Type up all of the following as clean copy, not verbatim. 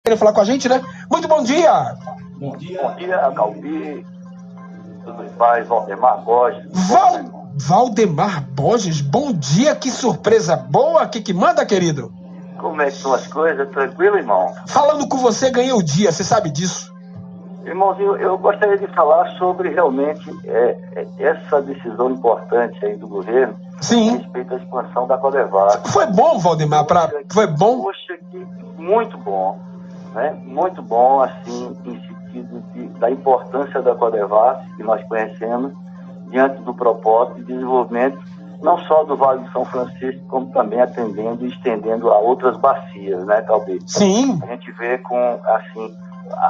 querer falar com a gente, né? Muito bom dia! Bom dia, Calbi, dos pais, Valdemar Borges. Valdemar Borges, bom dia, que surpresa boa aqui que manda, querido. Como é que são as coisas? Tranquilo, irmão? Falando com você, ganhei o dia, você sabe disso. Irmãozinho, eu gostaria de falar sobre realmente essa decisão importante aí do governo. Sim. A respeito da expansão da Codevasf. Foi bom, Valdemar, foi bom? Poxa, que muito bom, né? Muito bom, assim, em sentido da importância da Codevasf, que nós conhecemos, diante do propósito de desenvolvimento, não só do Vale do São Francisco, como também atendendo e estendendo a outras bacias, né, Calbi? Sim. A gente vê com, assim,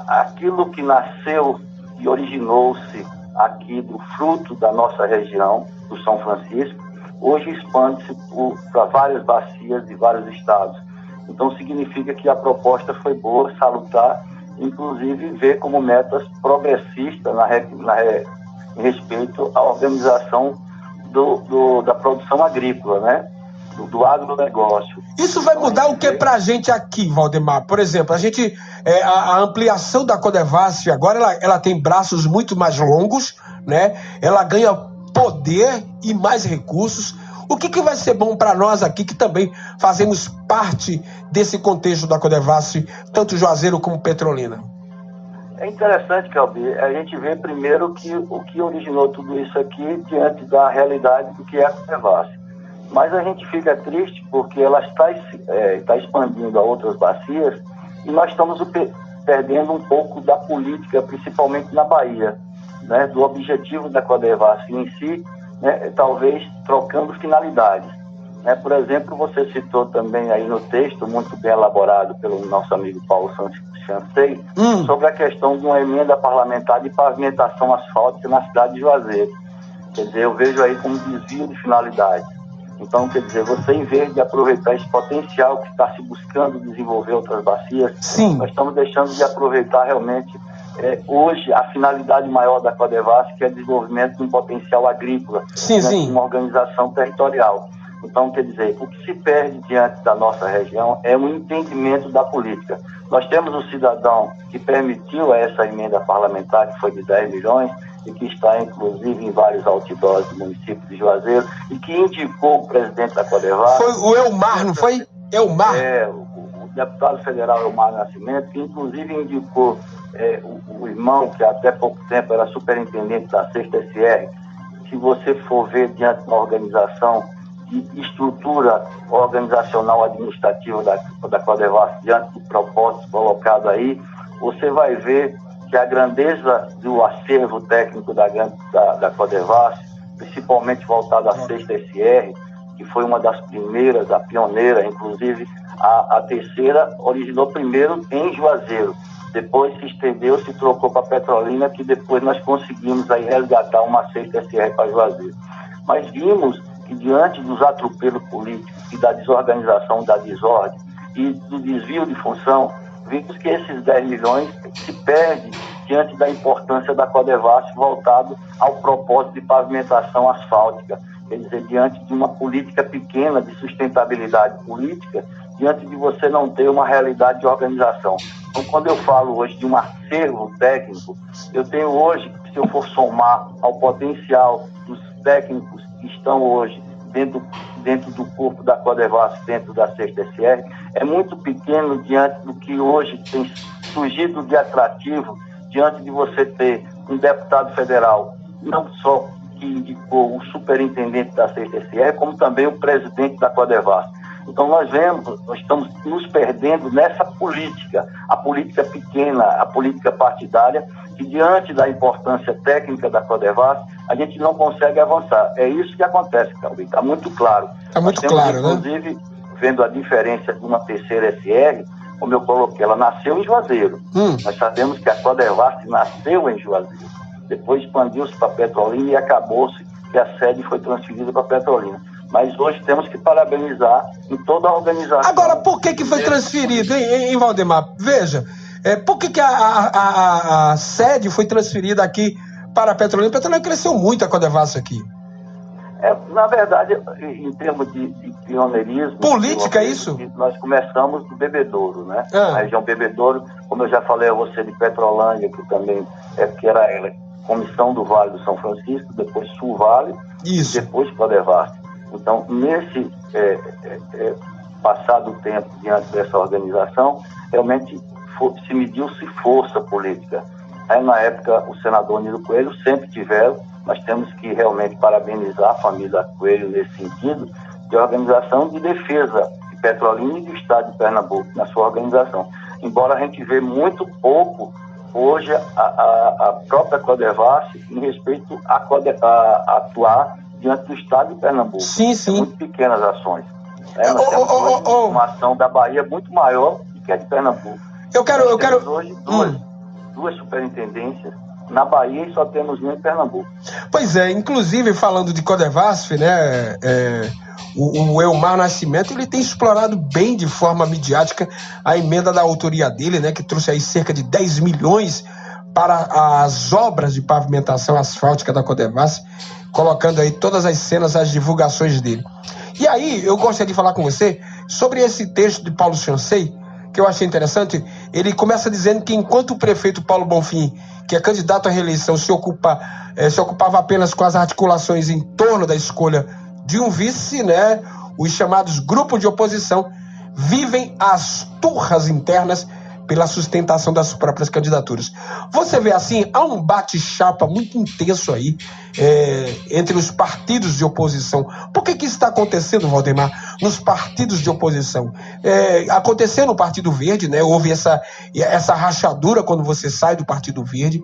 aquilo que nasceu e originou-se aqui do fruto da nossa região, do São Francisco, hoje expande-se para várias bacias de vários estados. Então significa que a proposta foi boa, salutar, inclusive ver como metas progressistas em respeito à organização da produção agrícola, né? Do agronegócio. Isso vai mudar o que para a gente aqui, Valdemar? Por exemplo, a ampliação da Codevasf agora ela tem braços muito mais longos, né? Ela ganha poder e mais recursos. O que vai ser bom para nós aqui que também fazemos parte desse contexto da Codevasf, tanto Juazeiro como Petrolina? É interessante, Calbi, a gente vê primeiro que o que originou tudo isso aqui diante da realidade do que é a Codevasf. Mas a gente fica triste porque ela está expandindo a outras bacias e nós estamos perdendo um pouco da política, principalmente na Bahia, né, do objetivo da Codevasf em si, né, talvez trocando finalidades. Né? Por exemplo, você citou também aí no texto, muito bem elaborado pelo nosso amigo Paulo Chancey, sobre a questão de uma emenda parlamentar de pavimentação asfáltica na cidade de Juazeiro. Quer dizer, eu vejo aí como desvio de finalidade. Então, quer dizer, você, em vez de aproveitar esse potencial que está se buscando desenvolver outras bacias, sim, nós estamos deixando de aproveitar realmente hoje a finalidade maior da Codevasf, que é o desenvolvimento de um potencial agrícola, sim, né, sim, uma organização territorial. Então, quer dizer, o que se perde diante da nossa região é um entendimento da política. Nós temos um cidadão que permitiu essa emenda parlamentar, que foi de 10 milhões, e que está, inclusive, em vários outdoors do município de Juazeiro, e que indicou o presidente da Codevasf. Foi o Elmar, não foi? Elmar? O deputado federal Elmar Nascimento, que, inclusive, indicou o irmão, que até pouco tempo era superintendente da 6ª SR. Se você for ver diante de uma organização de estrutura organizacional administrativa da Codevasf, diante do propósito colocado aí, você vai ver que a grandeza do acervo técnico da Codevasf, principalmente voltado à 6ª SR, que foi uma das primeiras, a pioneira, inclusive a terceira originou primeiro em Juazeiro, depois se estendeu, se trocou para Petrolina, que depois nós conseguimos aí resgatar uma 6ª SR para Juazeiro. Mas vimos que diante dos atropelos políticos e da desorganização, da desordem e do desvio de função, vimos que esses 10 milhões se perdem diante da importância da Codevasf voltado ao propósito de pavimentação asfáltica, quer dizer, diante de uma política pequena de sustentabilidade política, diante de você não ter uma realidade de organização. Então, quando eu falo hoje de um acervo técnico, eu tenho hoje, se eu for somar ao potencial dos técnicos que estão hoje dentro do corpo da Codevasf, dentro da 6ª SR, é muito pequeno diante do que hoje tem surgido de atrativo, diante de você ter um deputado federal, não só que indicou o superintendente da 6ª SR, como também o presidente da Codevasf. Então nós estamos nos perdendo nessa política, a política pequena, a política partidária, que diante da importância técnica da Codevasf, a gente não consegue avançar. É isso que acontece, Calbi, está muito claro. Está muito claro, inclusive, né? Vendo a diferença de uma terceira SR, como eu coloquei, ela nasceu em Juazeiro. Nós sabemos que a Codevasf nasceu em Juazeiro. Depois expandiu-se para Petrolina e acabou-se que a sede foi transferida para Petrolina. Mas hoje temos que parabenizar em toda a organização. Agora, por que foi transferido, hein, Valdemar? Veja, por que a sede foi transferida aqui para a Petrolina? A Petrolina cresceu muito, a Codevasf aqui. Na verdade, em termos de pioneirismo... Política, é isso? Nós começamos do Bebedouro, né? A região Bebedouro, como eu já falei a você, de Petrolândia, que também que era a Comissão do Vale do São Francisco, depois Sul Vale, isso. E depois Codevasf. Então, nesse passado tempo diante dessa organização, realmente se mediu-se força política. Aí, na época, o senador Nilo Coelho sempre tiveram. Nós temos que realmente parabenizar a família Coelho nesse sentido de organização de defesa de Petrolina e do Estado de Pernambuco na sua organização. Embora a gente vê muito pouco hoje a própria Codevasf em respeito a atuar diante do Estado de Pernambuco. Sim, sim. Muito pequenas ações. Nós temos hoje uma ação da Bahia muito maior do que a de Pernambuco. Eu quero hoje duas superintendências na Bahia e só temos uma em Pernambuco. Pois é, inclusive falando de Codevasf, né, o Elmar Nascimento, ele tem explorado bem de forma midiática a emenda da autoria dele, né, que trouxe aí cerca de 10 milhões para as obras de pavimentação asfáltica da Codevasf, colocando aí todas as cenas, as divulgações dele. E aí, eu gostaria de falar com você sobre esse texto de Paulo Chancey, que eu achei interessante. Ele começa dizendo que enquanto o prefeito Paulo Bonfim, que é candidato à reeleição, se ocupava apenas com as articulações em torno da escolha de um vice, né, os chamados grupos de oposição vivem as turras internas pela sustentação das próprias candidaturas. Você vê assim, há um bate-chapa muito intenso aí entre os partidos de oposição. Por que isso está acontecendo, Valdemar, nos partidos de oposição? Aconteceu no Partido Verde, né? Houve essa rachadura quando você sai do Partido Verde.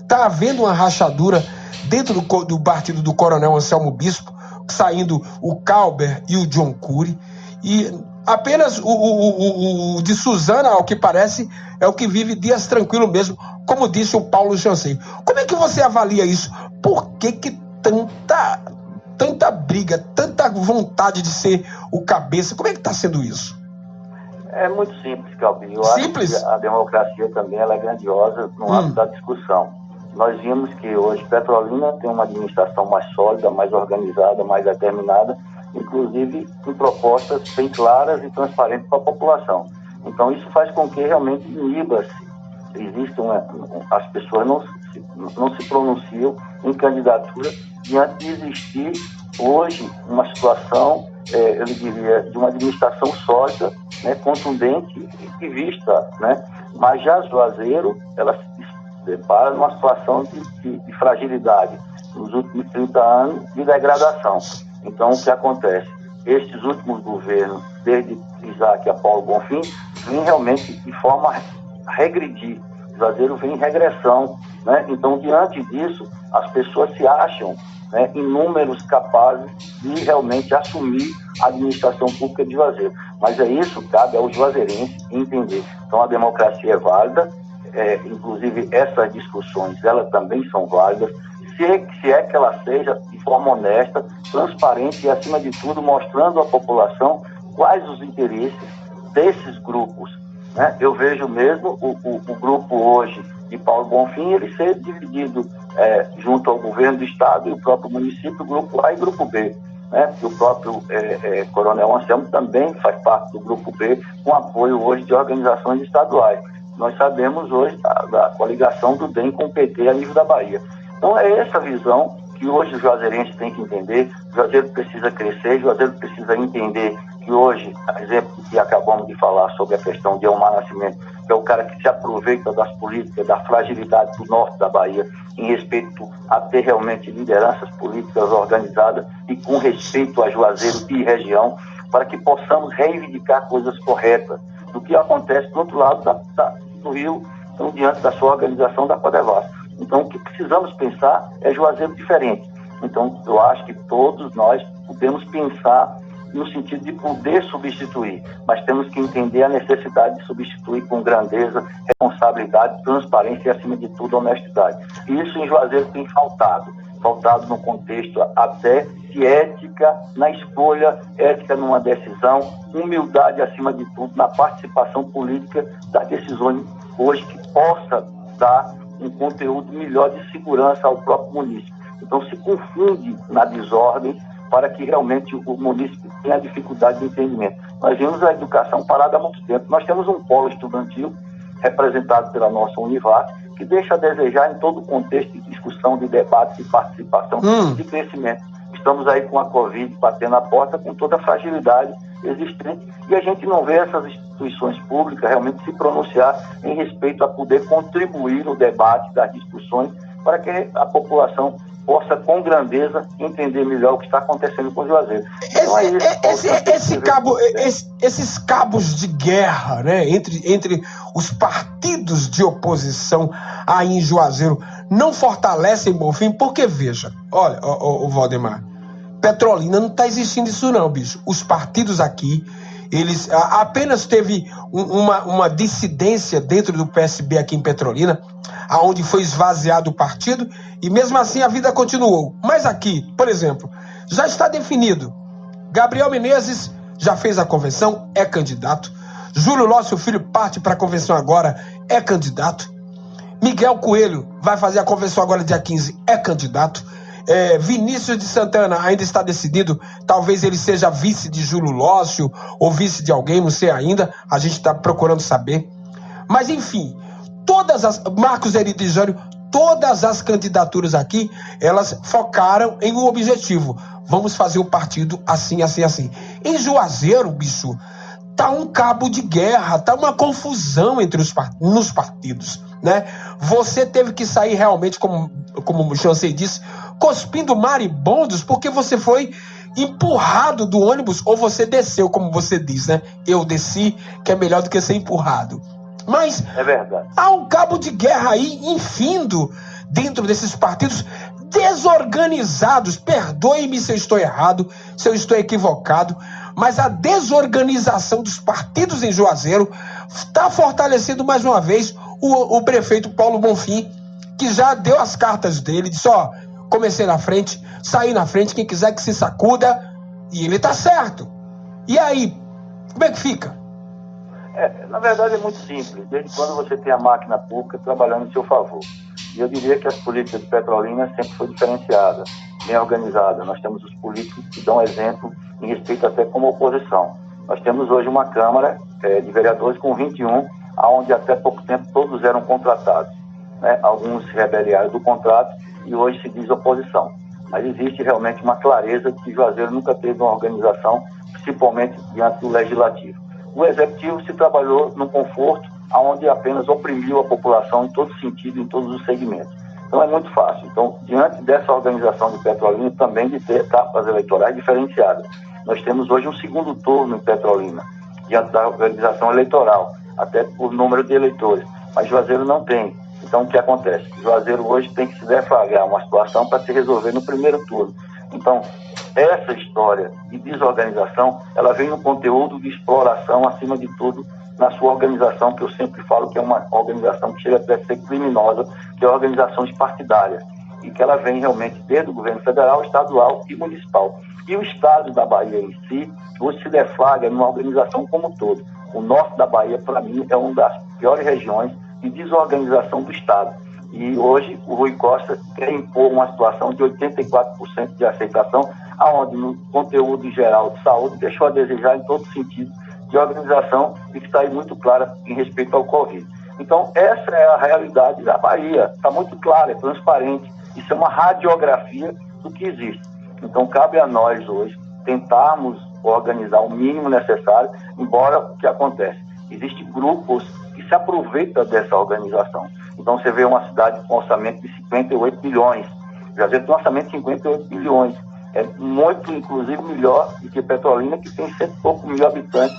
Está havendo uma rachadura dentro do partido do Coronel Anselmo Bispo, saindo o Calber e o John Cury, e apenas o de Suzana, ao que parece, é o que vive dias tranquilo mesmo, como disse o Paulo Chancey. Como é que você avalia isso? Por que tanta briga, tanta vontade de ser o cabeça? Como é que está sendo isso? É muito simples, Calbi. Eu simples? Acho que a democracia também ela é grandiosa no âmbito da discussão. Nós vimos que hoje Petrolina tem uma administração mais sólida, mais organizada, mais determinada, inclusive com propostas bem claras e transparentes para a população. Então isso faz com que realmente iniba-se. As pessoas não se pronunciam em candidatura diante de existir hoje uma situação, eu diria, de uma administração sólida, né, contundente e vista, né? Mas já Juazeiro, ela se depara numa situação de fragilidade nos últimos 30 anos de degradação. Então, o que acontece? Estes últimos governos, desde Isaac a Paulo Bonfim, vêm realmente de forma a regredir. O Juazeiro vem em regressão, né? Então, diante disso, as pessoas se acham, né, em números capazes de realmente assumir a administração pública de Juazeiro. Mas isso cabe aos juazeirenses entender. Então, a democracia é válida, inclusive essas discussões, elas também são válidas, se é que ela seja de forma honesta, transparente e, acima de tudo, mostrando à população quais os interesses desses grupos, né? Eu vejo mesmo o grupo hoje de Paulo Bonfim, ele ser dividido junto ao governo do estado e o próprio município, grupo A e grupo B, né? O próprio Coronel Anselmo também faz parte do grupo B, com apoio hoje de organizações estaduais. Nós sabemos hoje da coligação do DEM com o PT a nível da Bahia. Então é essa visão que hoje os juazeirenses têm que entender. O Juazeiro precisa crescer, o Juazeiro precisa entender que hoje, exemplo que acabamos de falar sobre a questão de Elmar Nascimento, que é o cara que se aproveita das políticas, da fragilidade do norte da Bahia, em respeito a ter realmente lideranças políticas organizadas e com respeito a Juazeiro e região, para que possamos reivindicar coisas corretas do que acontece do outro lado do Rio, então, diante da sua organização da Codevasf. Então, o que precisamos pensar é Juazeiro diferente. Então, eu acho que todos nós podemos pensar no sentido de poder substituir, mas temos que entender a necessidade de substituir com grandeza, responsabilidade, transparência e, acima de tudo, honestidade. E isso em Juazeiro tem faltado no contexto até de ética na escolha, ética numa decisão, humildade, acima de tudo, na participação política das decisões hoje que possa dar um conteúdo melhor de segurança ao próprio município. Então se confunde na desordem para que realmente o município tenha dificuldade de entendimento. Nós vimos a educação parada há muito tempo. Nós temos um polo estudantil representado pela nossa Univap, que deixa a desejar em todo o contexto de discussão, de debate, de participação, de crescimento. Estamos aí com a Covid batendo a porta com toda a fragilidade existente e a gente não vê essas instituições públicas realmente se pronunciar em respeito a poder contribuir no debate das discussões para que a população possa, com grandeza, entender melhor o que está acontecendo com o Juazeiro. Então, esses cabos de guerra, né, entre os partidos de oposição aí em Juazeiro não fortalecem Bonfim, porque, veja, olha, o Valdemar, Petrolina não está existindo isso não, bicho. Os partidos aqui, eles apenas teve uma dissidência dentro do PSB aqui em Petrolina, aonde foi esvaziado o partido, e mesmo assim a vida continuou. Mas aqui, por exemplo, já está definido. Gabriel Menezes já fez a convenção, é candidato. Júlio Lócio Filho parte para a convenção agora, é candidato. Miguel Coelho vai fazer a convenção agora dia 15, é candidato. Vinícius de Santana ainda está decidido, talvez ele seja vice de Júlio Lócio ou vice de alguém, não sei ainda, a gente está procurando saber. Mas enfim, Marcos Herido e Jânio, todas as candidaturas aqui, elas focaram em um objetivo: vamos fazer o partido assim, assim, assim. Em Juazeiro, bicho, tá um cabo de guerra, tá uma confusão nos partidos, né? Você teve que sair realmente, como o Chancey disse, cuspindo maribondos, porque você foi empurrado do ônibus, ou você desceu, como você diz, né? Eu desci, que é melhor do que ser empurrado. Mas é verdade. Há um cabo de guerra aí, infindo, dentro desses partidos desorganizados. Perdoe-me se eu estou errado, se eu estou equivocado, mas a desorganização dos partidos em Juazeiro está fortalecendo mais uma vez o prefeito Paulo Bonfim, que já deu as cartas dele, disse: ó, comecei na frente, saí na frente, quem quiser que se sacuda, e ele tá certo. E aí, como é que fica? Na verdade é muito simples, desde quando você tem a máquina pública trabalhando em seu favor. E eu diria que as políticas de Petrolina sempre foi diferenciada, bem organizada. Nós temos os políticos que dão exemplo em respeito até como oposição. Nós temos hoje uma Câmara de vereadores com 21, onde até pouco tempo todos eram contratados, né? Alguns se rebeliaram do contrato e hoje se diz oposição. Mas existe realmente uma clareza de que Juazeiro nunca teve uma organização, principalmente diante do Legislativo. O Executivo se trabalhou num conforto onde apenas oprimiu a população em todo sentido, em todos os segmentos. Então é muito fácil. Então, diante dessa organização de Petrolina, também de ter etapas eleitorais diferenciadas. Nós temos hoje um segundo turno em Petrolina, diante da organização eleitoral, até por número de eleitores. Mas Juazeiro não tem. Então o que acontece? Juazeiro hoje tem que se deflagrar uma situação para se resolver no primeiro turno. Então, essa história de desorganização, ela vem no conteúdo de exploração, acima de tudo, na sua organização, que eu sempre falo que é uma organização que chega até a ser criminosa, que é a organização partidária, e que ela vem realmente desde o governo federal, estadual e municipal. E o estado da Bahia em si, hoje se deflagra numa organização como um todo. O norte da Bahia, para mim, é uma das piores regiões de desorganização do estado. E hoje o Rui Costa quer impor uma situação de 84% de aceitação, aonde no conteúdo geral de saúde deixou a desejar em todo sentido de organização e que está aí muito clara em respeito ao Covid. Então essa é a realidade da Bahia, está muito clara, é transparente, isso é uma radiografia do que existe. Então cabe a nós hoje tentarmos organizar o mínimo necessário, embora o que acontece? Existem grupos que se aproveitam dessa organização. Então você vê uma cidade com orçamento de 58 bilhões, Juazeiro tem um orçamento de 58 bilhões, é muito, inclusive, melhor do que Petrolina, que tem 100 e pouco mil habitantes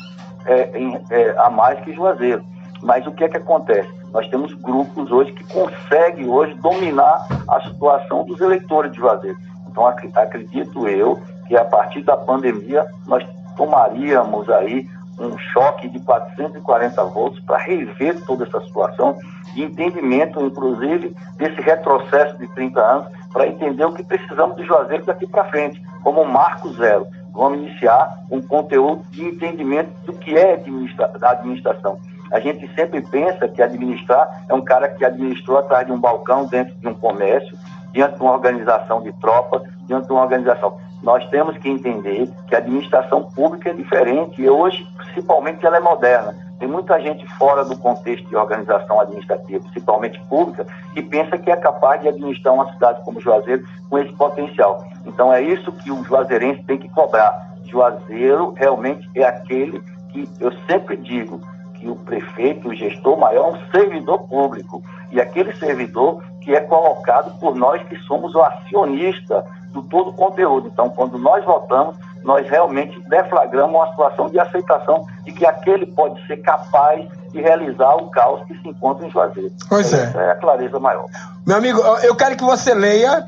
a mais que Juazeiro. Mas o que é que acontece? Nós temos grupos hoje que conseguem hoje dominar a situação dos eleitores de Juazeiro. Então acredito eu que a partir da pandemia nós tomaríamos aí um choque de 440 votos para rever toda essa situação de entendimento, inclusive, desse retrocesso de 30 anos, para entender o que precisamos de Juazeiro daqui para frente, como um marco zero. Vamos iniciar um conteúdo de entendimento do que é da administração. A gente sempre pensa que administrar é um cara que administrou atrás de um balcão, dentro de um comércio, diante de uma organização de tropa, diante de uma organização. Nós temos que entender que a administração pública é diferente e hoje, principalmente, ela é moderna. Tem muita gente fora do contexto de organização administrativa, principalmente pública, que pensa que é capaz de administrar uma cidade como Juazeiro com esse potencial. Então é isso que o juazeirense tem que cobrar. Juazeiro realmente é aquele que eu sempre digo que o prefeito, o gestor maior, é um servidor público. E aquele servidor que é colocado por nós que somos o acionista do todo o conteúdo. Então, quando nós votamos, nós realmente deflagramos uma situação de aceitação de que aquele pode ser capaz de realizar o caos que se encontra em Juazeiro. Pois é. Essa é a clareza maior. Meu amigo, eu quero que você leia,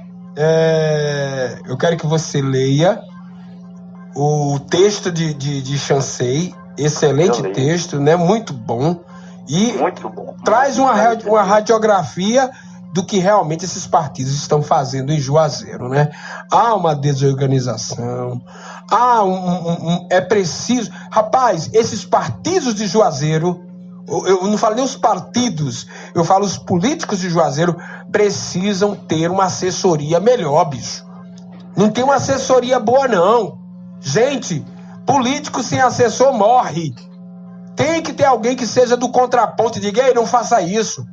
o texto de Chancey, excelente texto, né? Muito bom. E muito bom. Traz uma radiografia do que realmente esses partidos estão fazendo em Juazeiro, né? Há uma desorganização, é preciso... Rapaz, esses partidos de Juazeiro, eu não falo nem os partidos, eu falo os políticos de Juazeiro precisam ter uma assessoria melhor, bicho. Não tem uma assessoria boa, não. Gente, político sem assessor morre. Tem que ter alguém que seja do contraponto e diga: ei, não faça isso.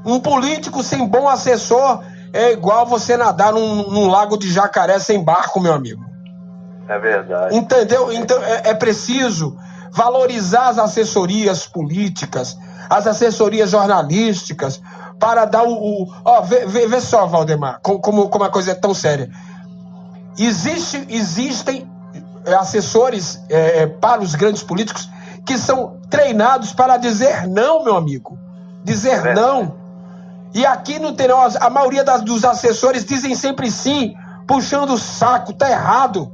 Um político sem bom assessor é igual você nadar num lago de jacaré sem barco, meu amigo. É verdade. Entendeu? Então é preciso valorizar as assessorias políticas, as assessorias jornalísticas, para dar vê só, Valdemar, como a coisa é tão séria. Existem assessores para os grandes políticos que são treinados para dizer não, meu amigo. Dizer não. E aqui não tem, a maioria dos assessores dizem sempre sim, puxando o saco. Tá errado.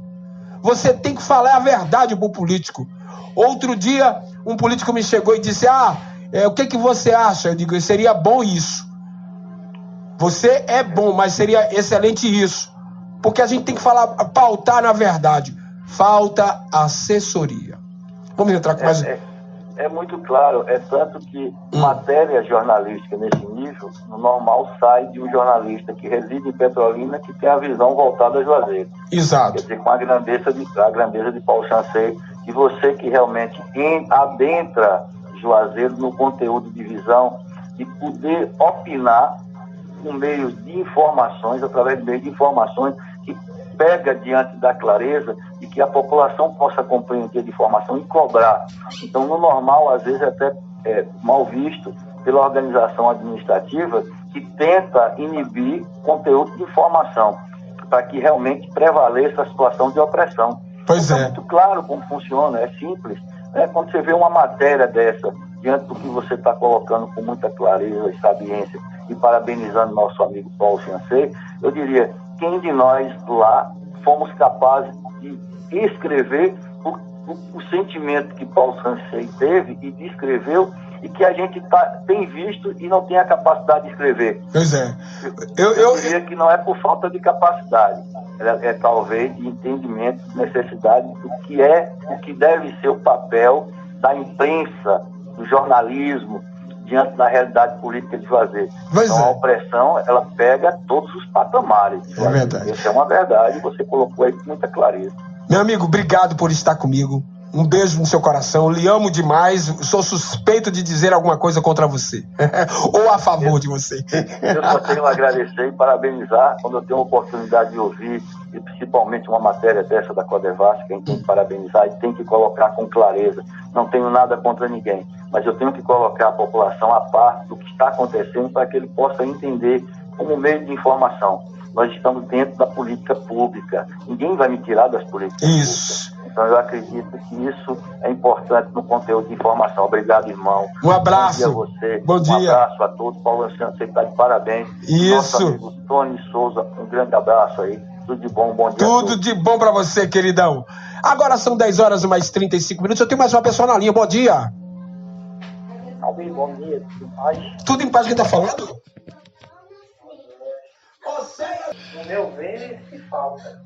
Você tem que falar a verdade pro político. Outro dia, um político me chegou e disse: o que você acha? Eu digo: seria bom isso. Você é bom, mas seria excelente isso. Porque a gente tem que pautar na verdade. Falta assessoria. Vamos entrar com mais... É muito claro, é tanto que matéria jornalística nesse nível, no normal, sai de um jornalista que reside em Petrolina, que tem a visão voltada a Juazeiro. Exato. Quer dizer, com a grandeza de Paulo Chancey, e você que realmente adentra Juazeiro no conteúdo de visão e poder opinar por meio de informações, através de meio de informações que pega diante da clareza e que a população possa compreender de informação e cobrar. Então, no normal, às vezes até é mal visto pela organização administrativa que tenta inibir conteúdo de informação para que realmente prevaleça a situação de opressão. Pois é. É muito claro como funciona, é simples. Quando você vê uma matéria dessa diante do que você está colocando com muita clareza e sabiência e parabenizando nosso amigo Paulo Chancey, eu diria: quem de nós lá fomos capazes de escrever o sentimento que Paulo Chancey teve e descreveu e que a gente tem visto e não tem a capacidade de escrever? Pois é. Eu diria que não é por falta de capacidade, é talvez de entendimento, necessidade do que deve ser o papel da imprensa, do jornalismo, diante da realidade política de Juazeiro. Então, a opressão, ela pega todos os patamares. É verdade. Isso é uma verdade, você colocou aí com muita clareza. Meu amigo, obrigado por estar comigo. Um beijo no seu coração. Lhe amo demais. Sou suspeito de dizer alguma coisa contra você. Ou a favor de você. Eu só tenho a agradecer e parabenizar quando eu tenho a oportunidade de ouvir, e principalmente uma matéria dessa da Codevasf, quem tem que parabenizar e tem que colocar com clareza. Não tenho nada contra ninguém, mas eu tenho que colocar a população à parte do que está acontecendo para que ele possa entender como meio de informação. Nós estamos dentro da política pública. Ninguém vai me tirar das políticas públicas. Então eu acredito que isso é importante no conteúdo de informação. Obrigado, irmão. Um abraço. Bom dia a você. Bom dia. Um abraço a todos. Paulo Chancey está de parabéns. Isso. Nosso amigo Tony Souza, um grande abraço aí. Tudo de bom, bom dia. Tudo de bom para você, queridão. Agora são 10 horas mais 35 minutos. Eu tenho mais uma pessoa na linha. Bom dia. Bom dia. Tudo em paz? Tudo em paz. Quem tá falando? No meu ver, se falta.